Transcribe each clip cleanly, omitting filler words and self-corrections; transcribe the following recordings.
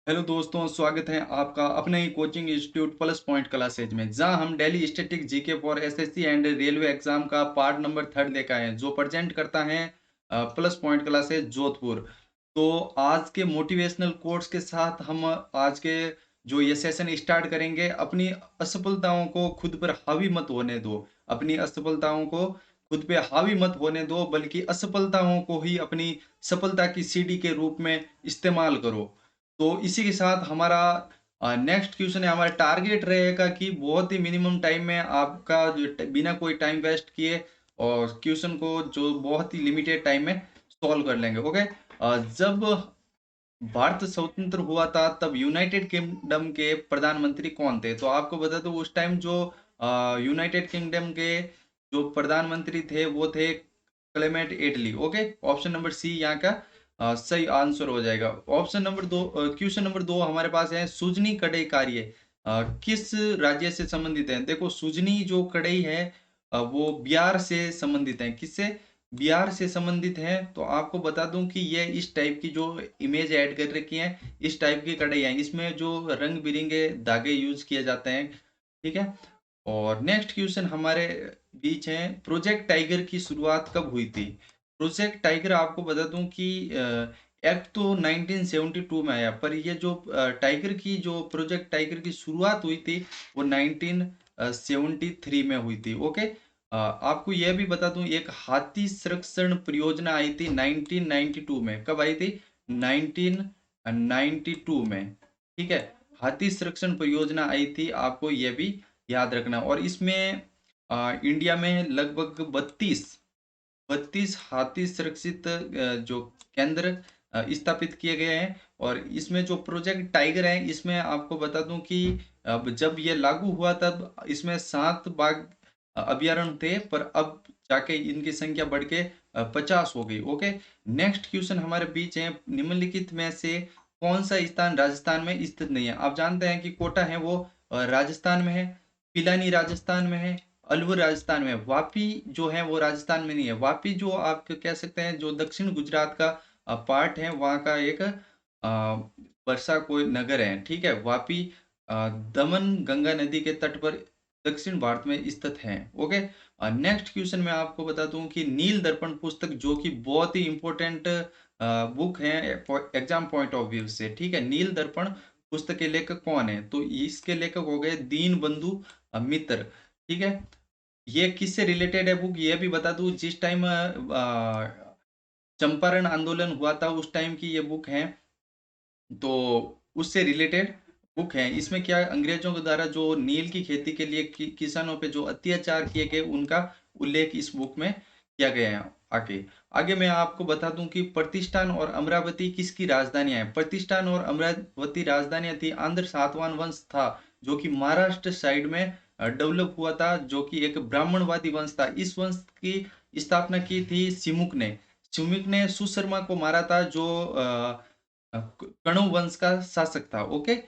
Hello दोस्तों, स्वागत है आपका अपने ही coaching institute plus point classes में, जहां हम daily static GK for SSC and railway exam का पार्ट नंबर 3 लेकर आए हैं, जो प्रेजेंट करता है प्लस पॉइंट क्लासेज जोधपुर। तो आज के मोटिवेशनल कोट्स के साथ हम आज के जो ये सेशन स्टार्ट करेंगे। अपनी असफलताओं को खुद पर हावी मत होने दो। अपनी असफलताओं को खुद पे हावी मत होने दो, बल्कि असफलताओं को ही अपनी सफलता की सीढ़ी के रूप में इस्तेमाल करो। तो इसी के साथ हमारा नेक्स्ट क्वेश्चन है। हमारा टारगेट रहेगा कि बहुत ही मिनिमम टाइम में आपका बिना कोई टाइम वेस्ट किए और क्वेश्चन को जो बहुत ही लिमिटेड टाइम में सॉल्व कर लेंगे। ओके। जब भारत स्वतंत्र हुआ था तब यूनाइटेड किंगडम के प्रधानमंत्री कौन थे? तो आपको बता दो, उस टाइम जो यूनाइटेड किंगडम के जो प्रधानमंत्री थे वो थे क्लेमेंट एटली। ओके, ऑप्शन नंबर सी यहाँ का सही आंसर हो जाएगा। ऑप्शन नंबर दो, क्वेश्चन नंबर 2 हमारे पास है, सुजनी कड़ई कार्य किस राज्य से संबंधित है? देखो, सुजनी जो कड़ई है वो बिहार से संबंधित है। किससे? बिहार से संबंधित है। तो आपको बता दूं कि ये इस टाइप की जो इमेज ऐड कर रखी है, इस टाइप की कढ़ाई है, इसमें जो रंग बिरंगे धागे यूज किए जाते हैं। ठीक है। और नेक्स्ट क्वेश्चन हमारे बीच है, प्रोजेक्ट टाइगर की शुरुआत कब हुई थी? प्रोजेक्ट टाइगर आपको बता दूं कि एक्ट तो 1972 में आया, पर ये जो टाइगर की जो प्रोजेक्ट टाइगर की शुरुआत हुई थी वो 1973 में हुई थी। ओके। आपको यह भी बता दूं, एक हाथी संरक्षण परियोजना आई थी 1992 में। कब आई थी? 1992 में। ठीक है। हाथी संरक्षण परियोजना आई थी, आपको यह भी याद रखना। और इसमें इंडिया में लगभग 32 हाथी सुरक्षित जो केंद्र स्थापित किए गए हैं। और इसमें जो प्रोजेक्ट टाइगर है, इसमें आपको बता दूं कि अब जब ये लागू हुआ तब इसमें 7 बाघ अभ्यारण्य थे, पर अब जाके इनकी संख्या बढ़ के 50 हो गई। ओके। नेक्स्ट क्वेश्चन हमारे बीच है, निम्नलिखित में से कौन सा स्थान राजस्थान में स्थित नहीं है? आप जानते हैं कि कोटा है वो राजस्थान में है, पिलानी राजस्थान में है, अलवर राजस्थान में है, वापी जो है वो राजस्थान में नहीं है। वापी जो आप कह सकते हैं जो दक्षिण गुजरात का पार्ट है, वहाँ का एक वर्षा कोई नगर है। ठीक है। वापी दमन गंगा नदी के तट पर दक्षिण भारत में स्थित है। ओके। नेक्स्ट क्वेश्चन मैं आपको बता दूं कि नील दर्पण पुस्तक जो कि बहुत ही इंपॉर्टेंट बुक है एग्जाम पॉइंट ऑफ व्यू से। ठीक है। नील दर्पण पुस्तक के लेखक कौन है? तो इसके लेखक हो गए दीन बंधु मित्र। ठीक है। ये किससे रिलेटेड है बुक, ये भी बता दूं। जिस टाइम चंपारण आंदोलन हुआ था उस टाइम की ये बुक है, तो उससे रिलेटेड बुक है। इसमें क्या है, अंग्रेजों के द्वारा जो नील की खेती के लिए किसानों पे जो अत्याचार किए गए उनका उल्लेख इस बुक में किया गया है। आगे आगे मैं आपको बता दूं कि प्रतिष्ठान और अमरावती किसकी राजधानियां हैं? प्रतिष्ठान और अमरावती राजधानियां थी। आंध्र सातवाहन वंश था जो कि महाराष्ट्र साइड में डेवलप हुआ था, जो कि एक ब्राह्मणवादी वंश था। इस वंश की स्थापना की थी सिमुक ने। सिमुक ने सुशर्मा को मारा था, जो कणु वंश का शासक था। ओके।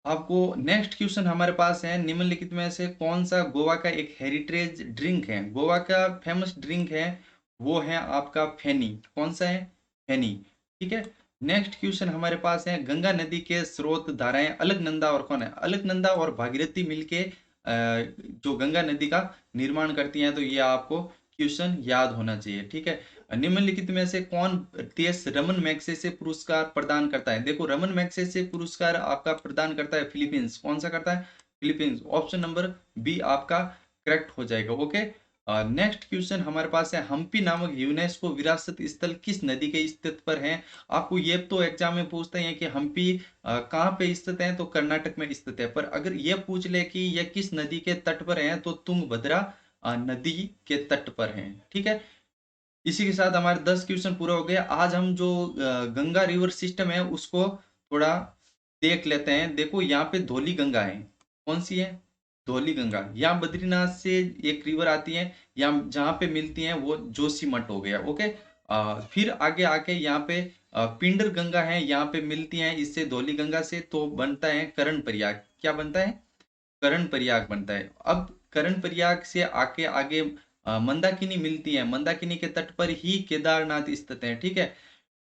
आपको नेक्स्ट क्वेश्चन हमारे पास है, निम्नलिखित में से कौन सा गोवा का एक हेरिटेज ड्रिंक है? गोवा का फेमस ड्रिंक है वो है आपका फेनी। कौन सा है? फेनी। ठीक है। नेक्स्ट क्वेश्चन हमारे पास है, गंगा नदी के स्रोत धाराएं अलकनंदा और कौन है? अलकनंदा और भागीरथी मिलके जो गंगा नदी का निर्माण करती हैं। तो ये आपको क्वेश्चन याद होना चाहिए। ठीक है। निम्नलिखित में से कौन देश रमन मैग्सेसे पुरस्कार प्रदान करता है? देखो, रमन मैग्सेसे पुरस्कार आपका प्रदान करता है फिलीपींस। कौन सा करता है? फिलीपींस। ऑप्शन नंबर बी आपका करेक्ट हो जाएगा। ओके। नेक्स्ट क्वेश्चन हमारे पास है, हम्पी नामक यूनेस्को विरासत स्थल किस नदी के स्थित पर है? आपको ये तो एग्जाम में पूछते हैं कि हम्पी कहाँ पे स्थित है, तो कर्नाटक में स्थित है। पर अगर ये पूछ ले कि यह किस नदी के तट पर है, तो तुंगभद्रा नदी के तट पर है। ठीक है। इसी के साथ हमारे 10 क्वेश्चन पूरा हो गया। आज हम जो गंगा रिवर सिस्टम है उसको थोड़ा देख लेते हैं। देखो, यहाँ पे धौली गंगा है। कौन सी है? धौली गंगा। यहाँ बद्रीनाथ से एक रिवर आती है, यहाँ जहाँ पे मिलती है वो जोशीमठ हो गया। ओके। फिर आगे आके यहाँ पे पिंडर गंगा है, यहाँ पे मिलती है इससे धौली गंगा से, तो बनता है करण प्रयाग। क्या बनता है? करण प्रयाग बनता है। अब करण प्रयाग से आके आगे मंदाकिनी मिलती है। मंदाकिनी के तट पर ही केदारनाथ स्थित है। ठीक है।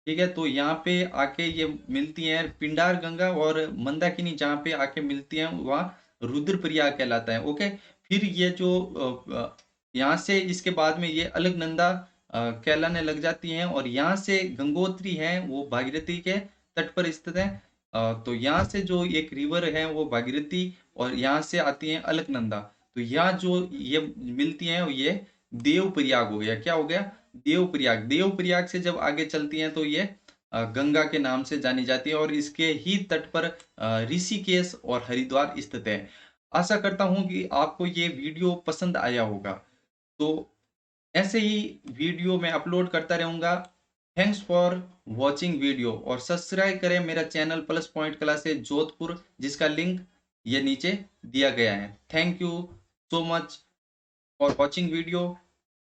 ठीक है। तो यहाँ पे आके ये मिलती हैं पिंडार गंगा और मंदाकिनी, जहाँ पे आके मिलती हैं वहाँ रुद्रप्रयाग कहलाता है। ओके। फिर ये जो यहाँ से इसके बाद में ये अलकनंदा कहलाने लग जाती हैं, और यहाँ से गंगोत्री है वो भागीरथी के तट पर स्थित है। तो यहाँ से जो एक रिवर है वो भागीरथी, और यहाँ से आती है अलकनंदा। तो यहाँ जो ये मिलती हैं ये देवप्रयाग हो गया। क्या हो गया? देवप्रयाग। देवप्रयाग से जब आगे चलती हैं तो ये गंगा के नाम से जानी जाती है, और इसके ही तट पर ऋषिकेश और हरिद्वार स्थित है। आशा करता हूं कि आपको ये वीडियो पसंद आया होगा। तो ऐसे ही वीडियो मैं अपलोड करता रहूंगा। थैंक्स फॉर वॉचिंग वीडियो, और सब्सक्राइब करें मेरा channel plus point classes Jodhpur, जिसका लिंक ये नीचे दिया गया है। Thank you so much for watching video.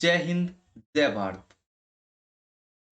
जय हिंद, जय भारत।